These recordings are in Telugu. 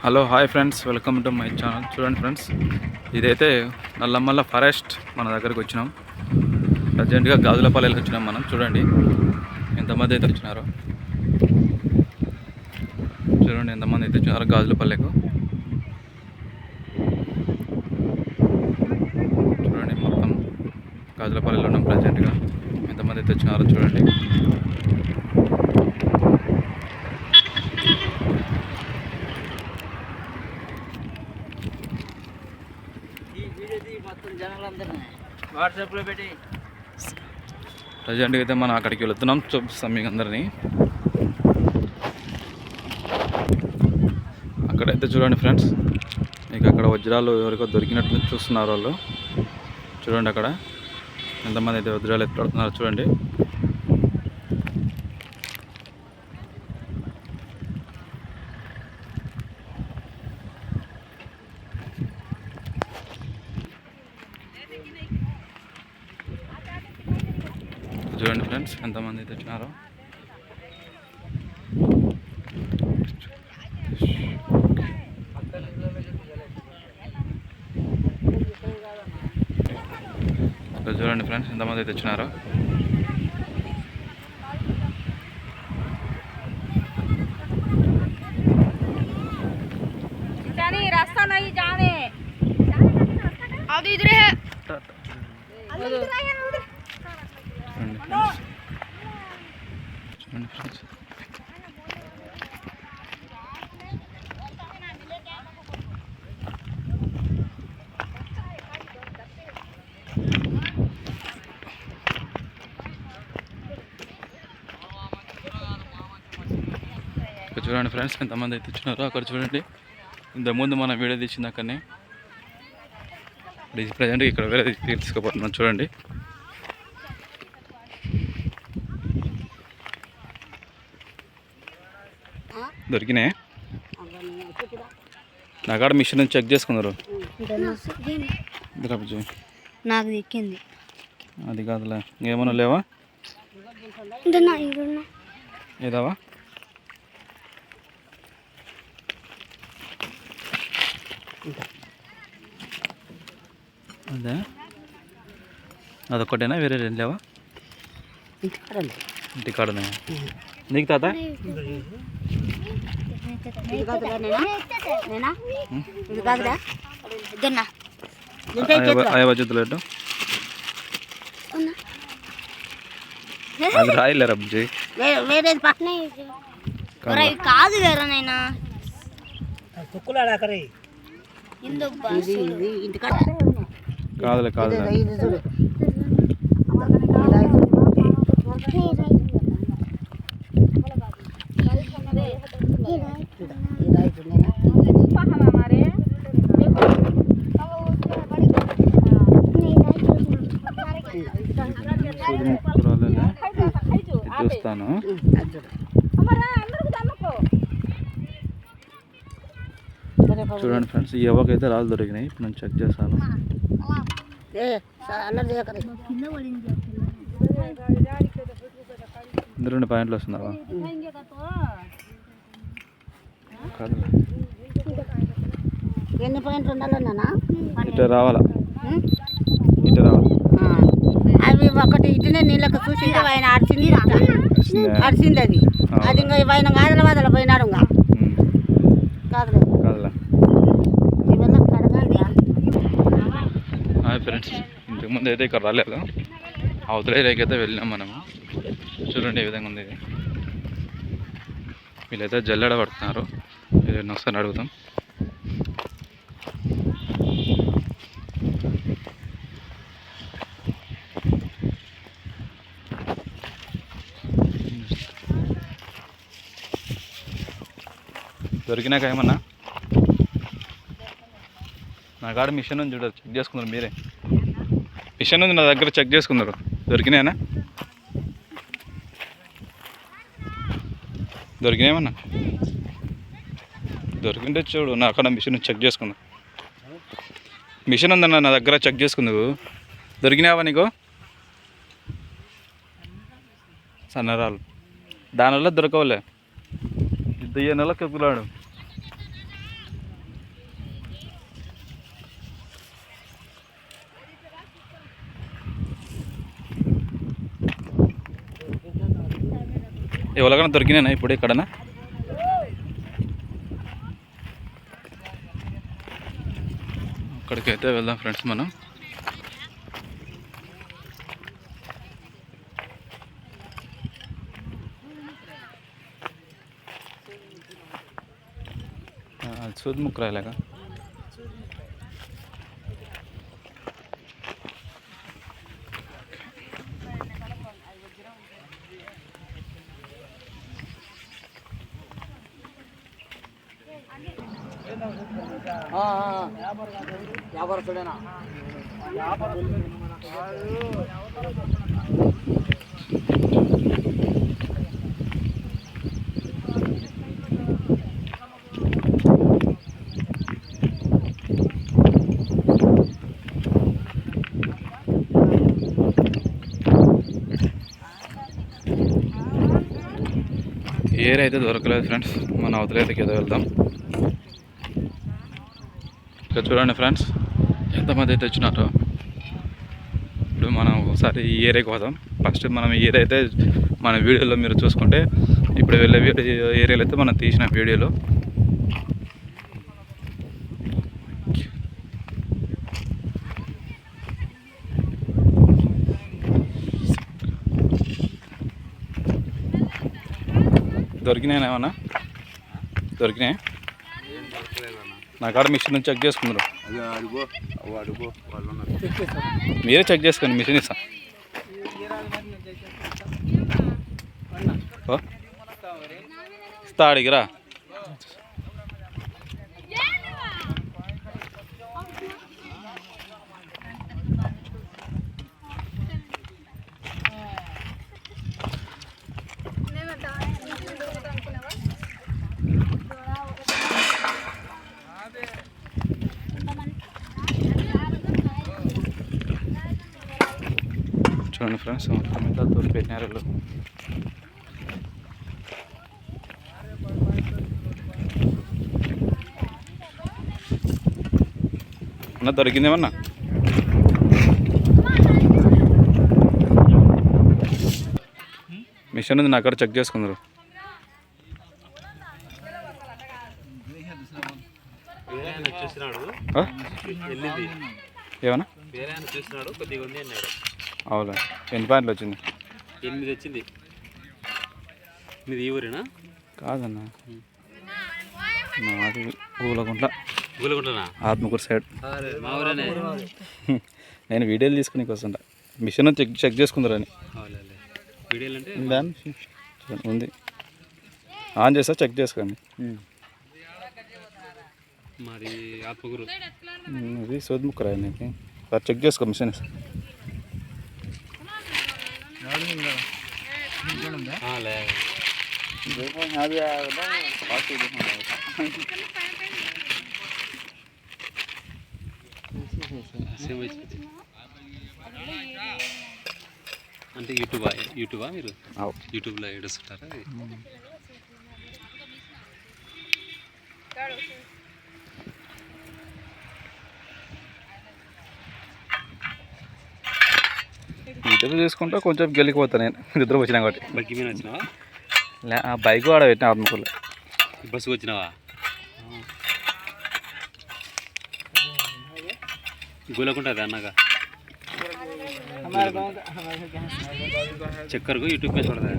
Hello hi friends, welcome to my channel. చూడండి ఫ్రెండ్స్, ఇదైతే నల్లమల్ల ఫారెస్ట్ మన దగ్గరికి వచ్చినాం. అర్జెంటుగా గాజులపల్లికి వచ్చినాం మనం. చూడండి ఎంతమంది అయితే వచ్చినారో, చూడండి ఎంతమంది అయితే వచ్చినారో గాజులపల్లికు. చూడండి మొత్తం గాజులపల్లిలో ఉన్నాం ప్రజెంట్గా. ఎంతమంది అయితే వచ్చినారో చూడండి. ప్రజెంట్గా అయితే మనం అక్కడికి వెళుతున్నాం. చూపిస్తాం మీకు అందరినీ. అక్కడైతే చూడండి ఫ్రెండ్స్, మీకు అక్కడ వజ్రాలు ఎవరికో దొరికినట్లు చూస్తున్నారు వాళ్ళు. చూడండి అక్కడ ఎంతమంది అయితే వజ్రాలు ఎత్తుపడుతున్నారో చూడండి. చూడండి ఫ్రెండ్స్ ఎంతమంది అయితే వచ్చినారో. చూడండి ఫ్రెండ్స్ ఎంతమంది అయితే వచ్చినారో. रास्ता नहीं जाने अब इधर है చూడండి ఫ్రెండ్స్ ఎంతమంది అయితే వచ్చినారో. అక్కడ చూడండి, ఇంతకుముందు మనం వీడియో తీసింది అక్కడనే. ప్రజెంట్ ఇక్కడ వేరే తీసుకుపోతున్నాం. చూడండి దొరికినాయి. నాకాడ మిషన్ చెక్ చేసుకున్నారు. నాకు దిక్కింది అది కాదులే, ఏమన్నా లేవా? ఏదావా? అదే అదొక్కటేనా, వేరే రెండు లేవా? ఇంటికాడనే. నీకు తాత చేతులు అది రాయలేరా బుజ్జి? కాదు వేరేనైనా కాదులే కాదులే. చూస్తాను. చూడండి ఫ్రెండ్స్, ఈ ఎవకైతే రాళ్ళు దొరికినాయి. ఇప్పుడు నేను చెక్ చేస్తాను. రెండు పాయింట్లు వస్తున్నావా? ఎన్ని పాయింట్లు ఉండాలన్నా ఇటు రావాలా? ఇటు రావాలి. అవి ఒకటి ఇటునే నీళ్ళకి చూసి ఆయన అరిచింది అది. అది ఇంకా ఆయన గాదల వాదల పోయినాడు. ఇంకా కాదులే కాదులే. హాయ్ ఫ్రెండ్స్, ఇంతకుముందు అయితే ఇక్కడ రాలేదు. అవతల ఏరియాకి అయితే వెళ్ళినాం మనము. చూడండి ఏ విధంగా ఉంది ఇది. వీళ్ళైతే జల్లెడ పడుతున్నారు. వీళ్ళని ఒకసారి అడుగుతాం. దొరికినాక ఏమన్నా? నా కాడ మిషన్ ఉంది, చూడాలి చెక్ చేసుకున్నారు మీరే. మిషన్ ఉంది నా దగ్గర, చెక్ చేసుకున్నారు. దొరికినాయనా? దొరికినాయేమన్నా? దొరికింటే చూడు. నా అక్కడ మిషన్ చెక్ చేసుకున్నా. మిషన్ ఉందన్న నా దగ్గర, చెక్ చేసుకుందువు. దొరికినావా నీకు? సన్నరాలు దానివల్ల దొరకవులే. 2 నెలలకు ఎక్కులాడు. ఎవరికైనా దొరికినాయినా ఇప్పుడు ఇక్కడనా? అక్కడికైతే వెళ్దాం ఫ్రెండ్స్ మనం. సూద్ముక్ రాయలేగా. వ్యాపారస్తుడేనా? ఏర్ అయితే దొరకలేదు ఫ్రెండ్స్. మన అవతలైతే ఏదో వెళ్దాం. ఇక్కడ చూడండి ఫ్రెండ్స్ ఎంతమంది అయితే వచ్చినారో. ఇప్పుడు మనం ఒకసారి ఈ ఏరియాకి పోదాం. ఫస్ట్ మనం ఈ ఏరియా అయితే మన వీడియోలో మీరు చూసుకుంటే ఇప్పుడు వెళ్ళే ఏరియాలో అయితే మనం తీసిన వీడియోలో దొరికినాయి. ఏమన్నా దొరికినాయి? నా కాడ మిషన్ నుంచి చెక్ చేసుకున్నారు. మీరే చెక్ చేసుకోండి, మిషన్ ఇస్తా. ఇస్తా అడిగిరా. చూడండి ఫ్రెండ్స్ మొత్తం మీద తోలి పెట్టినారు. అన్న దొరికిందేమన్నా? మిషన్ ఉంది నా కాడ, చెక్ చేసుకుందరు. ఏమన్నా అవునా? ఎన్ని పాయింట్లు వచ్చింది? 8 వచ్చింది. మీది ఈ ఊరేనా? కాదన్నా, మాది గూలగుంట్ల ఆత్మకూరు సైడ్. మా ఊరేనే. నేను వీడియోలు తీసుకుని వస్తుంటా. Machine check చేసుకుందరని. వీడియోలు అంటే ఉంది, ఆన్ చేస్తా, చెక్ చేసుకోండి. మాది ఆత్మకూరు. ఇది సోద్ముక్ రాయి. నీకు సార్ చెక్ చేసుకో మిషన్. అంటే యూట్యూబా మీరు? యూట్యూబ్లో ఏడుస్తుంటారా? యూట్యూబ్ చేసుకుంటా కొంచెం గెలికిపోతాను నేను. నిద్ర వచ్చినా కాబట్టి. బైక్ మీద వచ్చినావా? బైక్ ఆడ పెట్టినా ఆత్మకూరులో. బస్సుకు వచ్చినావా? గూలకుంటుంది అన్నాగా. चक्कर को यूट्यूब पे छोड़ दे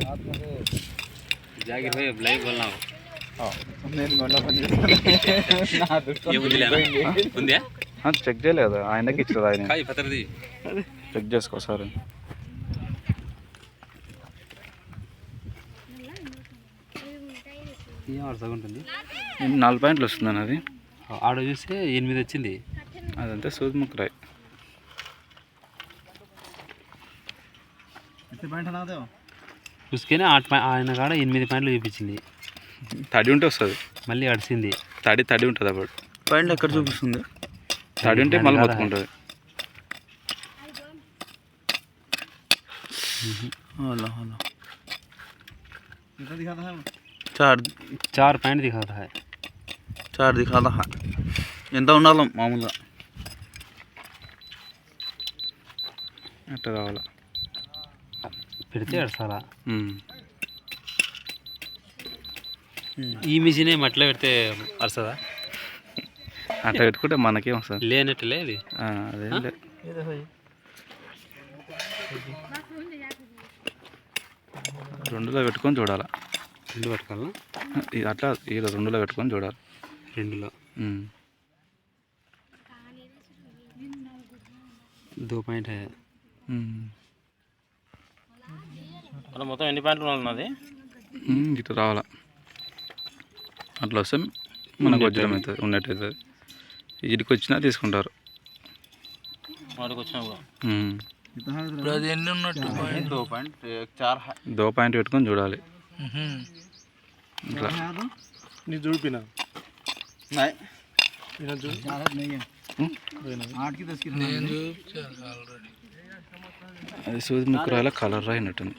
जागिर भाई लाइव बोलना हो చెక్ చేయలేదు, ఆయనకి ఇచ్చారు. ఆయన చెక్ చేసుకో సార్. 4 పాయింట్లు వస్తుందని అది. ఆడ చూస్తే 8 వచ్చింది. అదంతా సూద్ముక్ రాయ్. చూసుకొని ఆయన కాడ 8 పాయింట్లు చూపించింది. తడి ఉంటే వస్తుంది, మళ్ళీ అడిసింది. తడి ఉంటుంది. అప్పుడు పాయింట్లు ఎక్కడ చూపిస్తుంది? తడి ఉంటే మళ్ళీ మొత్తుకుంటుంది. चार पॉइंट दिखाता है. 4 दिखाता है. ఎంత ఉండాలి మామూలుగా? అట్లా కావాలా పెడితే అడసాలా. ఈ మిషనే మట్టిలో పెడితే వస్తుందా? అట్లా పెట్టుకుంటే మనకేం వస్తుంది? లేనట్టులే అది. అదేం లేదు. రెండులో పెట్టుకొని చూడాలి. రెండు పట్టుకోవాలా? అట్లా ఇలా రెండులో పెట్టుకొని చూడాలి. రెండులో 2 పాయింట్. అలా మొత్తం ఎన్ని పాయింట్లు ఉన్నది? ఇట్లా రావాలా. అట్లా వస్తే మనకు వజ్రం అవుతుంది, ఉన్నట్టు అవుతుంది. ఇటుకి వచ్చినా తీసుకుంటారు. వాడికి వచ్చినా కూడా 2 పాయింట్ పెట్టుకొని చూడాలి. ఇట్లా చూపినా అది సూది ముక్కు రాయాల కలర్ రాయినట్టుంది.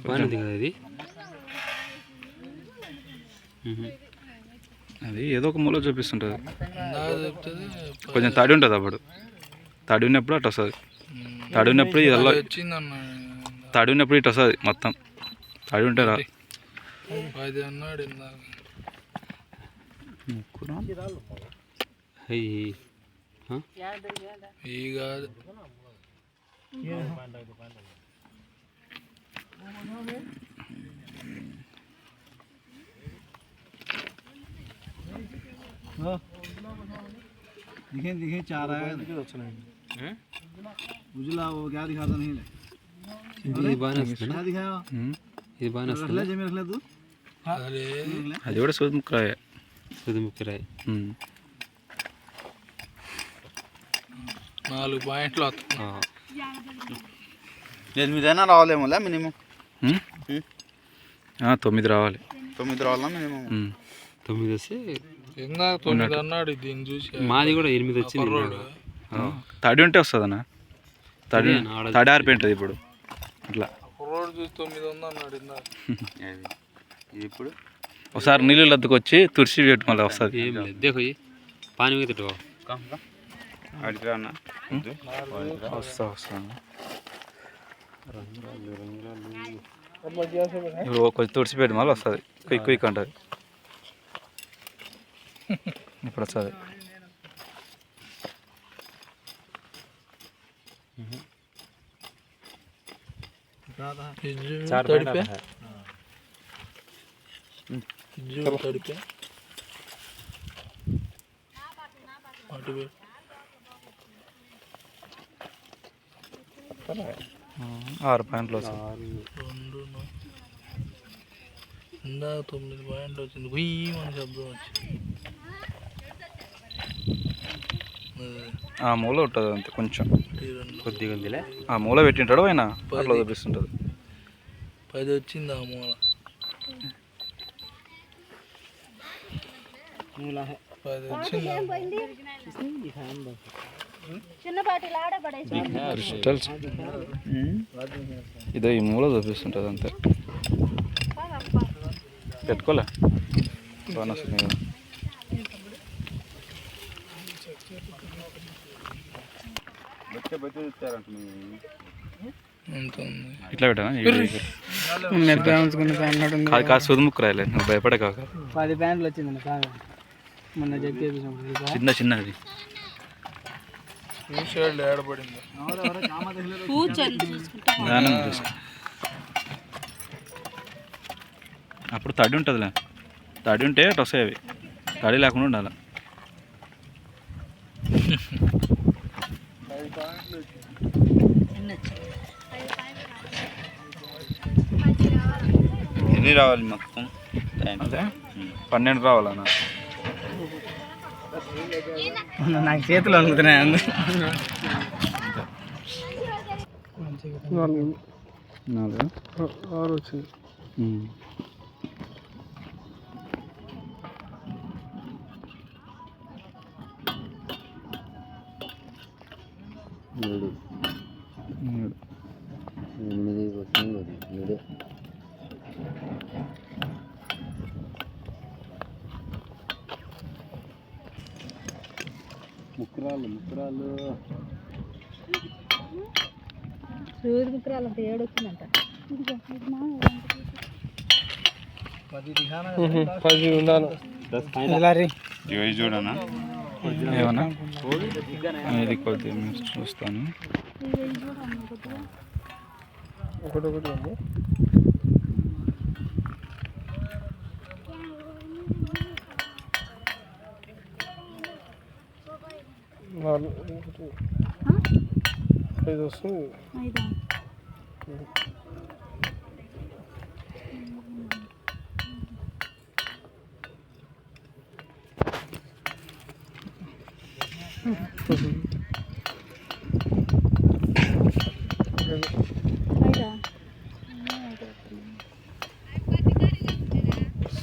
బాగుంది కదా ఇది. అది ఏదో ఒక మూల చూపిస్తుంటుంది. కొంచెం తడి ఉంటుంది. అప్పుడు తడి ఉన్నప్పుడు అటు వస్తుంది. తడి ఉన్నప్పుడు ఇదల్లా తడి ఉన్నప్పుడు ఇటు వస్తుంది మొత్తం. తడి ఉంటే రా. दिखे 4 आया उजला वो क्या दिखाता नहीं ले ఇది బాగానే వస్తుంది. क्या दिखाया ఇది బాగానే रख ले వస్తుంది. जमीन रख ले तू అది కూడా సూది ముక్కు రాయే. సూది ముక్కిరాయి. 4 పాయింట్లు. 8 రావాలేమో మినిమం 9 రావాలి. 9 రావాలా మినిమం 9 వస్తే. ఇందాక 9 అన్నాడు. దీన్ని చూసి మాది కూడా 8 వచ్చింది. తడి ఉంటే వస్తుంది అన్న. తడి తడి ఆరిపోయింటుంది ఇప్పుడు. అట్లా రోడ్ చూసి 9 ఉంది అన్నాడు ఇందాక. ఇప్పుడు ఒకసారి నీళ్ళు అద్దుకొచ్చి తుడిచి పెట్టు మళ్ళీ వస్తుంది. ఏం లేదు. దేఖో ఈ పానీ మీద తిట్టుకో. వస్తాను ఇప్పుడు కొంచెం తుడిచిపెట్టి మళ్ళీ వస్తుంది. క్విక్ క్విక్ ఉంటుంది. ఇప్పుడు వస్తుంది. తడిపే తడిపే 6 పాయింట్లు వస్తుంది. ఇందాక 9 పాయింట్లు వచ్చింది. గుయ్యి మన శబ్దం వచ్చింది. ఆ మూల ఉంటుంది అంతే. కొంచెం కొద్దిగా ఉందిలే. ఆ మూల పెట్టింటాడు ఆయన అట్లా చూపిస్తుంటుంది. 10 వచ్చింది ఆ మూల. 10 వచ్చింది. క్రిస్టల్స్ ఇదో ఈ మూల చూపిస్తుంటుంది అంతే. పెట్టుకోలే బాగా వస్తుంది కదా. ఇట్లా పెట్టాను. కాదు కాదు సూది ముక్కు రాయలే. నువ్వు భయపడే కాక 10 ప్యాంట్లు వచ్చింది మొన్న చెప్పి చిన్న చిన్నది. ఏడబడింది. అప్పుడు తడి ఉంటుందిలే. తడి ఉంటే అటు వస్తాయి అవి. తడి లేకుండా ఉండాలి. ఎన్ని రావాలి మొత్తం? అదే 12 రావాలన్నా. నాకు చేతులు అనుకుతున్నాయి. 6 వచ్చింది. ముక్కురాళ్ళు సూది ముక్కరాలు అంత 7 వచ్చిందంట. 10 ఉండాలి. ఇవి చూడనా ఏమన్నా ఇది కొద్దిగా మీరు చూస్తాను. ఒకటి ఉంది. ఇది వస్తుంది.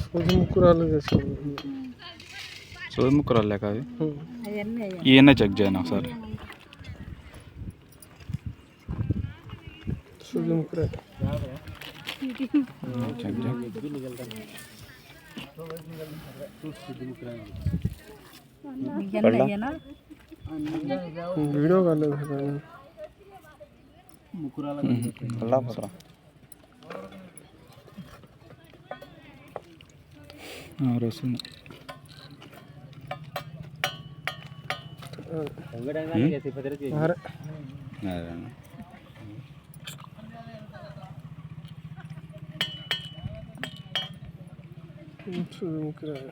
సూది ముక్కురాలు చేస్తాను. సూది ముక్కరాలు లేక అవి ఈయన చెక్ చేయను ఒకసారి. సూది ముక్కురాలు చెక్ చేయ. వీడియో కాలేదు. వస్తుంది. సూది ముక్కురాలు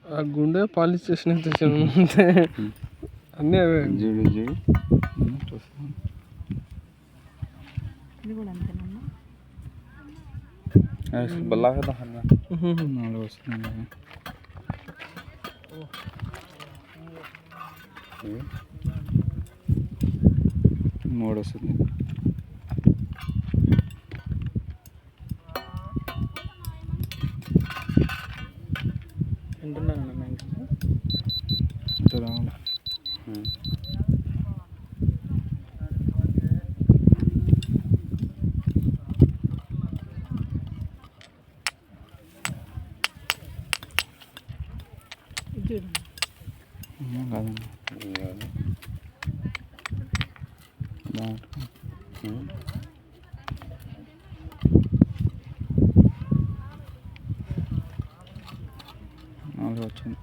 ఆ గుండె పాలిష్ చేసిన తెచ్చాను అంతే. అన్నీ అవే. నాలుగు వస్తుంది. మూడు వస్తుంది. నాలుగు వచ్చింది.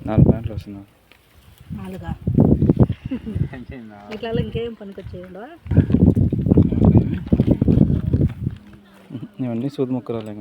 నాలుగు ప్యాంట్లు వస్తున్నాయి. ఇట్లా ఇంకేం పనికొచ్చేయండి. ఇవన్నీ సూది ముక్కరాలే.